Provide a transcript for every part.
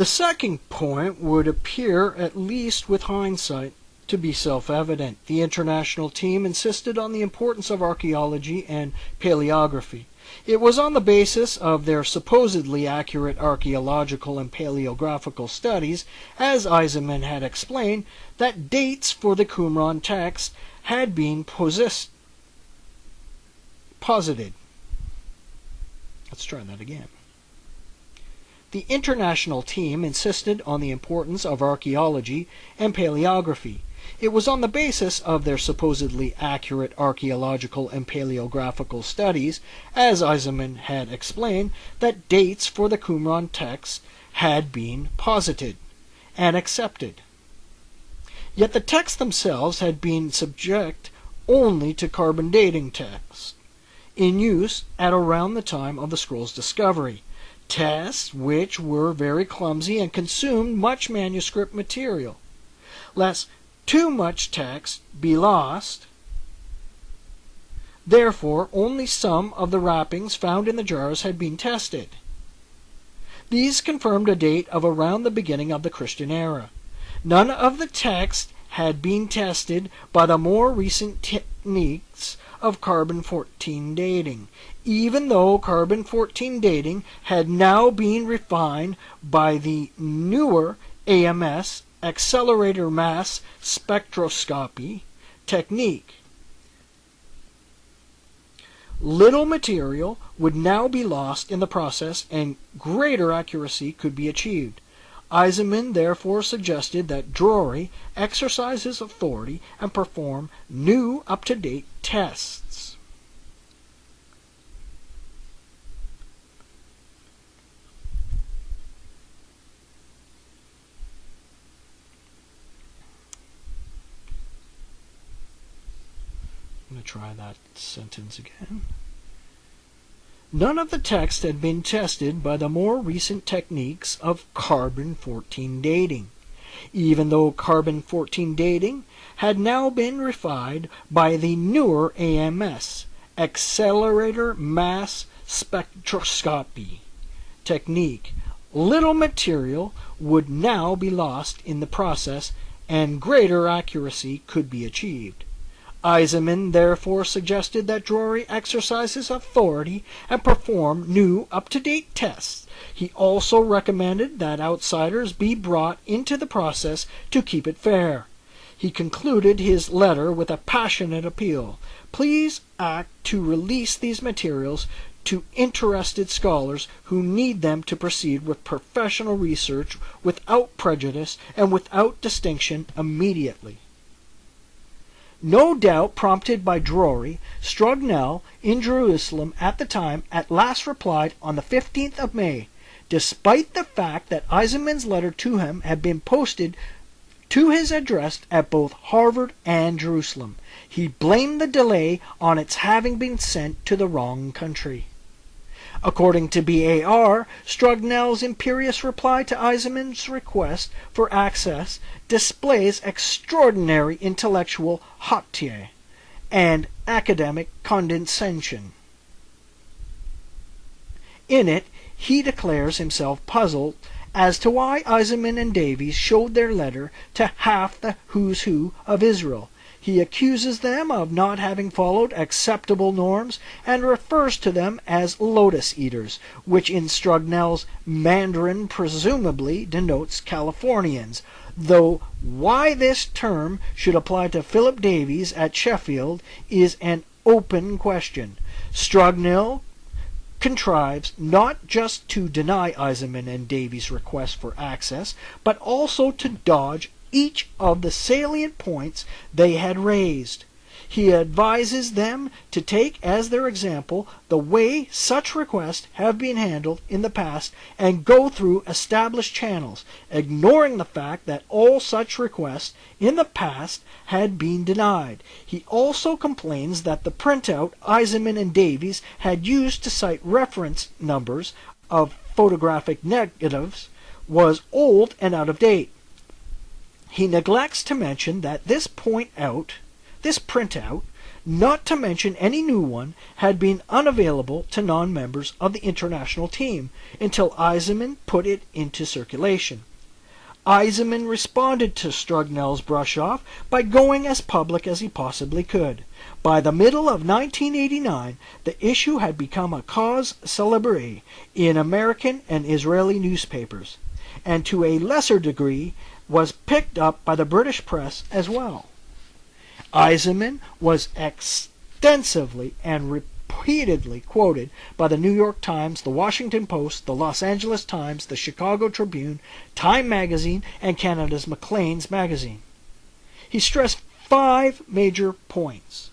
The second point would appear, at least with hindsight, to be self-evident. The international team insisted on the importance of archaeology and paleography. It was on the basis of their supposedly accurate archaeological and paleographical studies, as Eisenman had explained, that dates for the Qumran text had been posited. Let's try that again. The international team insisted on the importance of archaeology and paleography. It was on the basis of their supposedly accurate archaeological and paleographical studies, as Eisenman had explained, that dates for the Qumran text had been posited and accepted. Yet the texts themselves had been subject only to carbon dating tests, in use at around the time of the scroll's discovery, tests which were very clumsy and consumed much manuscript material. Lest too much text be lost, therefore only some of the wrappings found in the jars had been tested. These confirmed a date of around the beginning of the Christian era. None of the text had been tested by the more recent techniques of carbon-14 dating, even though carbon-14 dating had now been refined by the newer AMS, accelerator mass spectroscopy technique. Little material would now be lost in the process and greater accuracy could be achieved. Eisenman therefore suggested that Drury exercise his authority and perform new up-to-date tests. I'm going to try that sentence again. None of the text had been tested by the more recent techniques of carbon-14 dating, even though carbon-14 dating had now been refined by the newer AMS, accelerator mass spectroscopy technique. Little material would now be lost in the process and greater accuracy could be achieved. Eisenman therefore suggested that Drury exercise his authority and perform new up-to-date tests. He also recommended that outsiders be brought into the process to keep it fair. He concluded his letter with a passionate appeal. Please act to release these materials to interested scholars who need them to proceed with professional research without prejudice and without distinction immediately. No doubt prompted by Drury, Strugnell in Jerusalem at the time at last replied on the 15th of May, despite the fact that Eisenman's letter to him had been posted to his address at both Harvard and Jerusalem. He blamed the delay on its having been sent to the wrong country. According to BAR, Strugnell's imperious reply to Eisenman's request for access displays extraordinary intellectual hauteur and academic condescension. In it, he declares himself puzzled as to why Eisenman and Davies showed their letter to half the who's who of Israel. He accuses them of not having followed acceptable norms and refers to them as lotus eaters, which in Strugnell's Mandarin presumably denotes Californians, though why this term should apply to Philip Davies at Sheffield is an open question. Strugnell contrives not just to deny Eisenman and Davies' request for access, but also to dodge each of the salient points they had raised. He advises them to take as their example the way such requests have been handled in the past and go through established channels, ignoring the fact that all such requests in the past had been denied. He also complains that the printout Eisenman and Davies had used to cite reference numbers of photographic negatives was old and out of date. He neglects to mention that this printout not to mention any new one, had been unavailable to non-members of the international team until Eisenman put it into circulation. Eisenman responded to Strugnell's brush-off by going as public as he possibly could. By the middle of 1989, the issue had become a cause célèbre in American and Israeli newspapers, and to a lesser degree was picked up by the British press as well. Eisenman was extensively and repeatedly quoted by the New York Times, the Washington Post, the Los Angeles Times, the Chicago Tribune, Time Magazine, and Canada's Maclean's Magazine. He stressed 5 major points.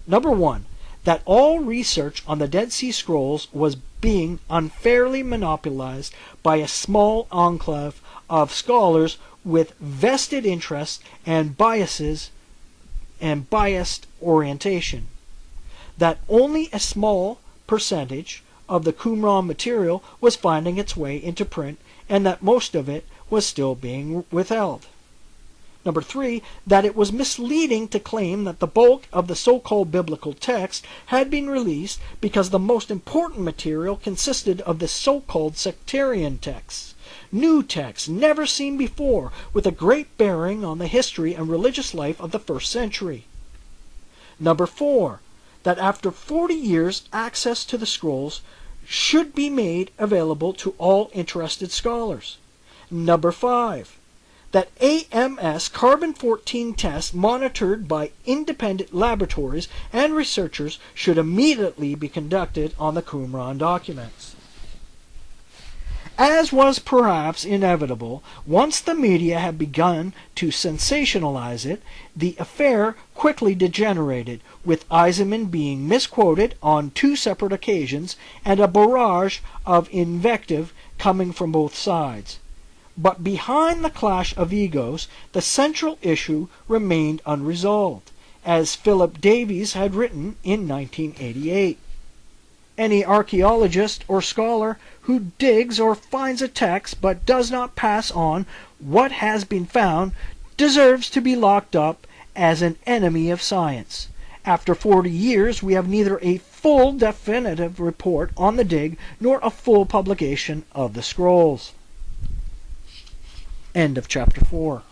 Number 1, that all research on the Dead Sea Scrolls was being unfairly monopolized by a small enclave of scholars with vested interests and biased orientation. That only a small percentage of the Qumran material was finding its way into print, and that most of it was still being withheld. Number 3, that it was misleading to claim that the bulk of the so-called biblical text had been released because the most important material consisted of the so-called sectarian texts, new texts never seen before, with a great bearing on the history and religious life of the first century. Number 4, that after 40 years access to the scrolls should be made available to all interested scholars. Number 5, that AMS carbon-14 tests monitored by independent laboratories and researchers should immediately be conducted on the Qumran documents. As was perhaps inevitable, once the media had begun to sensationalize it, the affair quickly degenerated, with Eisenman being misquoted on 2 separate occasions and a barrage of invective coming from both sides. But behind the clash of egos, the central issue remained unresolved, as Philip Davies had written in 1988. Any archaeologist or scholar who digs or finds a text but does not pass on what has been found deserves to be locked up as an enemy of science. After 40 years, we have neither a full definitive report on the dig nor a full publication of the scrolls. End of chapter 4.